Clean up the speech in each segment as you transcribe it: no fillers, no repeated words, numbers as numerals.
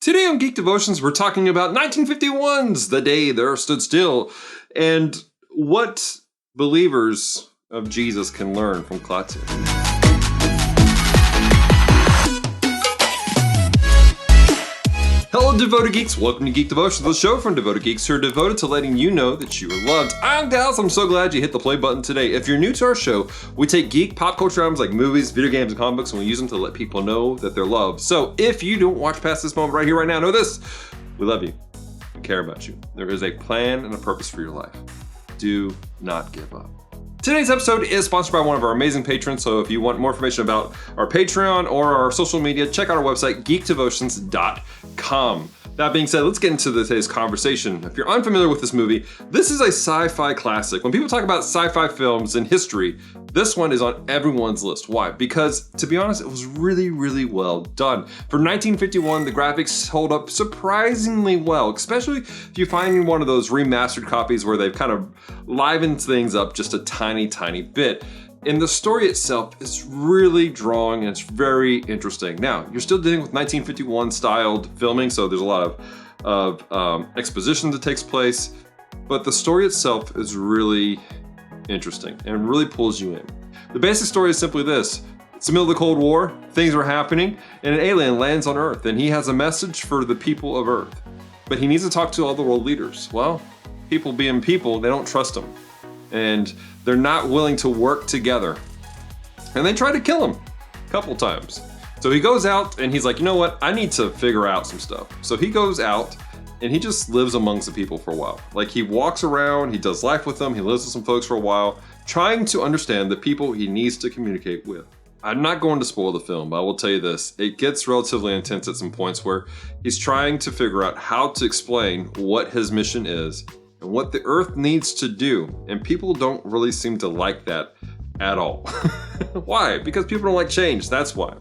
Today on Geek Devotions, we're talking about 1951's The Day the Earth Stood Still, and what believers of Jesus can learn from Klaatu. Hello, devoted geeks. Welcome to Geek Devotions, the show from devoted geeks who are devoted to letting you know that you are loved. I'm Dalton. I'm so glad you hit the play button today. If you're new to our show, we take geek pop culture items like movies, video games, and comic books, and we use them to let people know that they're loved. So if you don't watch past this moment right here, right now, know this. We love you. We care about you. There is a plan and a purpose for your life. Do not give up. Today's episode is sponsored by one of our amazing patrons, so if you want more information about our Patreon or our social media, check out our website, geekdevotions.com. That being said, let's get into today's conversation. If you're unfamiliar with this movie, this is a sci-fi classic. When people talk about sci-fi films in history, this one is on everyone's list. Why? Because, to be honest, it was really, really well done. For 1951, the graphics hold up surprisingly well, especially if you find one of those remastered copies where they've kind of livened things up just a tiny, tiny bit. And the story itself is really drawing and it's very interesting. Now, you're still dealing with 1951 styled filming, so there's a lot of exposition that takes place, but the story itself is really interesting and really pulls you in. The basic story is simply this. It's the middle of the Cold War, things are happening, and an alien lands on Earth, and he has a message for the people of Earth. But he needs to talk to all the world leaders. Well, people being people, they don't trust him. And they're not willing to work together. And they try to kill him a couple times. So he goes out and he's like, you know what? I need to figure out some stuff. So he goes out and he just lives amongst the people for a while. Like he walks around, he does life with them, he lives with some folks for a while, trying to understand the people he needs to communicate with. I'm not going to spoil the film, but I will tell you this. It gets relatively intense at some points where he's trying to figure out how to explain what his mission is and what the Earth needs to do. And people don't really seem to like that at all. Why? Because people don't like change, that's why.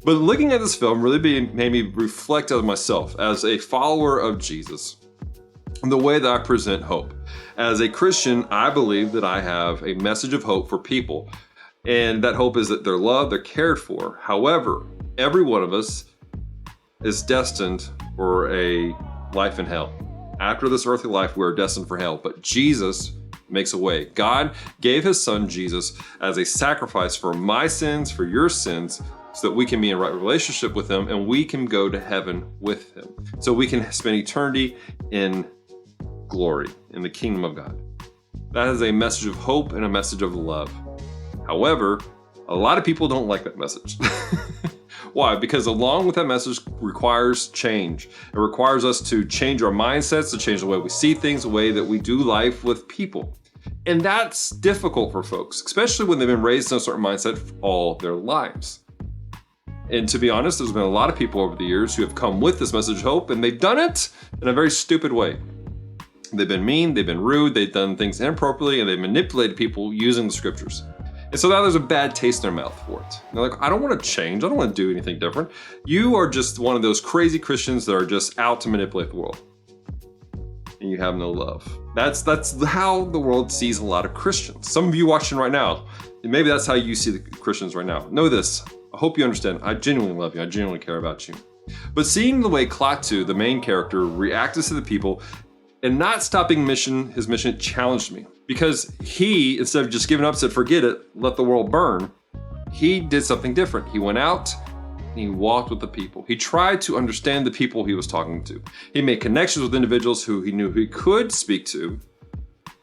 But looking at this film really made me reflect on myself as a follower of Jesus and the way that I present hope. As a Christian, I believe that I have a message of hope for people. And that hope is that they're loved, they're cared for. However, every one of us is destined for a life in hell. After this earthly life, we're destined for hell, but Jesus makes a way. God gave his son Jesus as a sacrifice for my sins, for your sins, so that we can be in right relationship with him and we can go to heaven with him. So we can spend eternity in glory, in the kingdom of God. That is a message of hope and a message of love. However, a lot of people don't like that message. Why? Because along with that message requires change. It requires us to change our mindsets, to change the way we see things, the way that we do life with people. And that's difficult for folks, especially when they've been raised in a certain mindset all their lives. And to be honest, there's been a lot of people over the years who have come with this message of hope, and they've done it in a very stupid way. They've been mean, they've been rude, they've done things inappropriately, and they've manipulated people using the scriptures. And so now there's a bad taste in their mouth for it. They're like, I don't want to change. I don't want to do anything different. You are just one of those crazy Christians that are just out to manipulate the world. And you have no love. That's how the world sees a lot of Christians. Some of you watching right now, and maybe that's how you see the Christians right now. Know this. I hope you understand. I genuinely love you. I genuinely care about you. But seeing the way Klaatu, the main character, reacted to the people and not stopping his mission challenged me. Because he, instead of just giving up, said, forget it, let the world burn, he did something different. He went out and he walked with the people. He tried to understand the people he was talking to. He made connections with individuals who he knew he could speak to.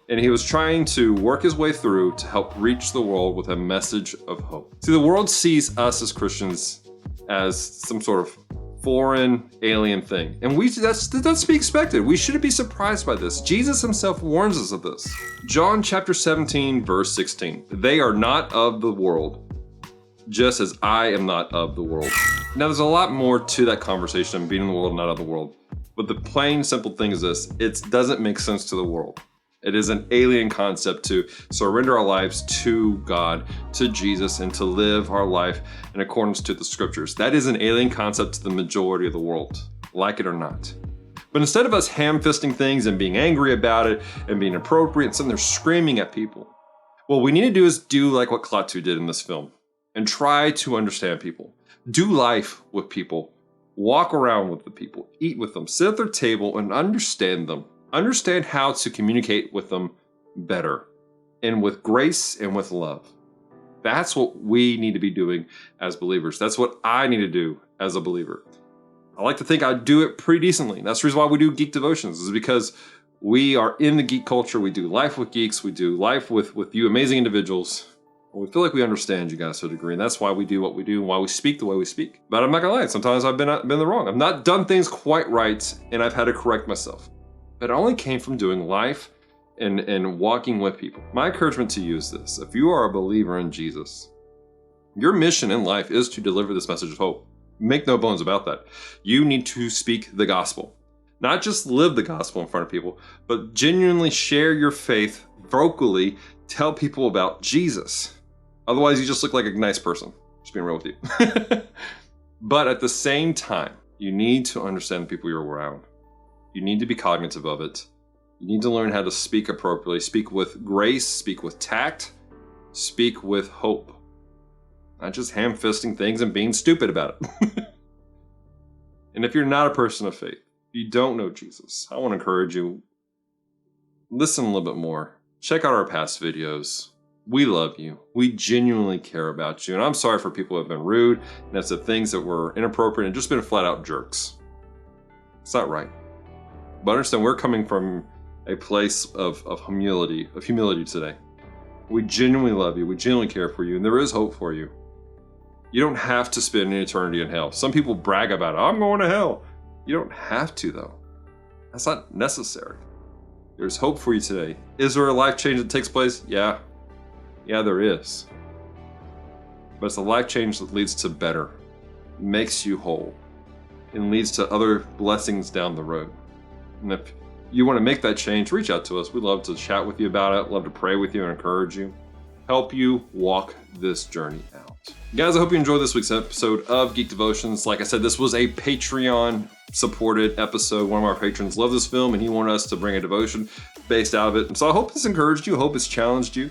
And he was trying to work his way through to help reach the world with a message of hope. See, the world sees us as Christians as some sort of foreign alien thing. And that's to be expected. We shouldn't be surprised by this. Jesus himself warns us of this. John chapter 17, verse 16. They are not of the world, just as I am not of the world. Now there's a lot more to that conversation, being in the world, not of the world. But the plain, simple thing is this. It doesn't make sense to the world. It is an alien concept to surrender our lives to God, to Jesus, and to live our life in accordance to the scriptures. That is an alien concept to the majority of the world, like it or not. But instead of us ham-fisting things and being angry about it and being appropriate and sitting there screaming at people, what we need to do is do like what Klaatu did in this film and try to understand people. Do life with people Walk around with the people, eat with them, sit at their table and understand them. Understand how to communicate with them better and with grace and with love. That's what we need to be doing as believers. That's what I need to do as a believer. I like to think I do it pretty decently. That's the reason why we do Geek Devotions, is because we are in the geek culture. We do life with geeks. We do life with you amazing individuals. We feel like we understand you guys to a degree, and that's why we do what we do and why we speak the way we speak. But I'm not gonna lie, sometimes I've been the wrong. I've not done things quite right, and I've had to correct myself. But it only came from doing life and walking with people. My encouragement to you is this: if you are a believer in Jesus, your mission in life is to deliver this message of hope. Make no bones about that. You need to speak the gospel. Not just live the gospel in front of people, but genuinely share your faith vocally, tell people about Jesus. Otherwise, you just look like a nice person. Just being real with you. But at the same time, you need to understand the people you're around. You need to be cognitive of it. You need to learn how to speak appropriately, speak with grace, speak with tact, speak with hope. Not just ham-fisting things and being stupid about it. And if you're not a person of faith, you don't know Jesus, I want to encourage you, listen a little bit more. Check out our past videos. We love you. We genuinely care about you. And I'm sorry for people who have been rude and have said things that were inappropriate and just been flat out jerks. It's not right. But understand, we're coming from a place of humility today. We genuinely love you. We genuinely care for you. And there is hope for you. You don't have to spend an eternity in hell. Some people brag about it. I'm going to hell. You don't have to, though. That's not necessary. There's hope for you today. Is there a life change that takes place? Yeah. Yeah, there is. But it's a life change that leads to better, makes you whole, and leads to other blessings down the road. And if you want to make that change, reach out to us. We'd love to chat with you about it, love to pray with you and encourage you, help you walk this journey out. Guys, I hope you enjoyed this week's episode of Geek Devotions. Like I said, this was a Patreon supported episode. One of our patrons loved this film and he wanted us to bring a devotion based out of it. And so I hope this encouraged you. I hope it's challenged you.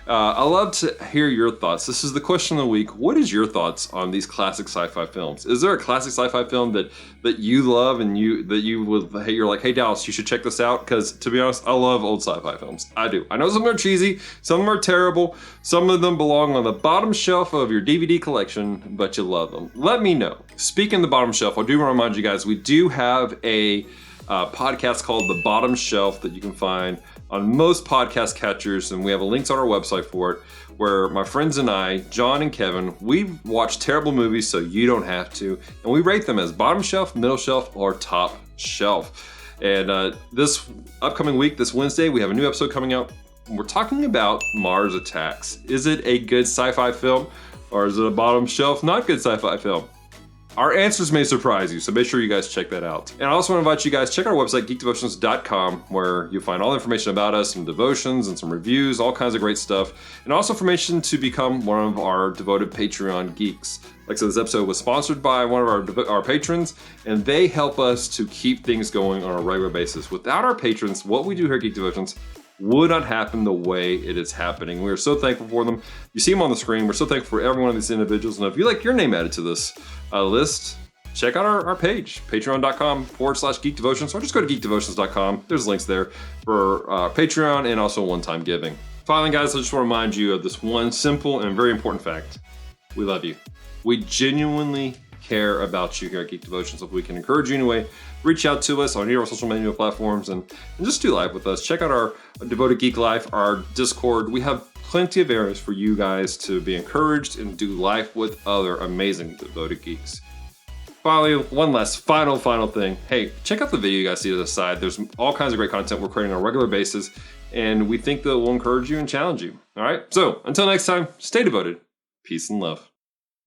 I love to hear your thoughts. This is the question of the week. What is your thoughts on these classic sci-fi films? Is there a classic sci-fi film that you love and you're like, hey Dallas, you should check this out? Because to be honest, I love old sci-fi films. I do. I know some of them are cheesy, some of them are terrible, some of them belong on the bottom shelf of your DVD collection, but you love them. Let me know. Speaking of the bottom shelf, I do want to remind you guys, we do have a podcast called The Bottom Shelf that you can find on most podcast catchers, and we have links on our website for it, where my friends and I, John and Kevin, we watch terrible movies so you don't have to, and we rate them as bottom shelf, middle shelf, or top shelf. And this upcoming week, this Wednesday, we have a new episode coming out. We're talking about Mars Attacks. Is it a good sci-fi film, or is it a bottom shelf, not good sci-fi film? Our answers may surprise you, so make sure you guys check that out. And I also want to invite you guys, check our website, geekdevotions.com, where you'll find all the information about us, some devotions and some reviews, all kinds of great stuff, and also information to become one of our devoted Patreon geeks. Like I said, this episode was sponsored by one of our patrons, and they help us to keep things going on a regular basis. Without our patrons, what we do here at Geek Devotions would not happen the way it is happening. We are so thankful for them. You see them on the screen. We're so thankful for every one of these individuals. And if you like your name added to this list, check out our page, patreon.com/Geek Devotions, or just go to geekdevotions.com. There's links there for Patreon and also one-time giving. Finally, guys, I just want to remind you of this one simple and very important fact. We love you. We genuinely care about you here at Geek Devotions. If we can encourage you anyway, reach out to us on any of our social media platforms and just do live with us. Check out our Devoted Geek Life, our Discord. We have plenty of areas for you guys to be encouraged and do life with other amazing devoted geeks. Finally, one last final thing. Hey, check out the video you guys see to the side. There's all kinds of great content we're creating on a regular basis, and we think that will encourage you and challenge you. All right? So, until next time, stay devoted. Peace and love.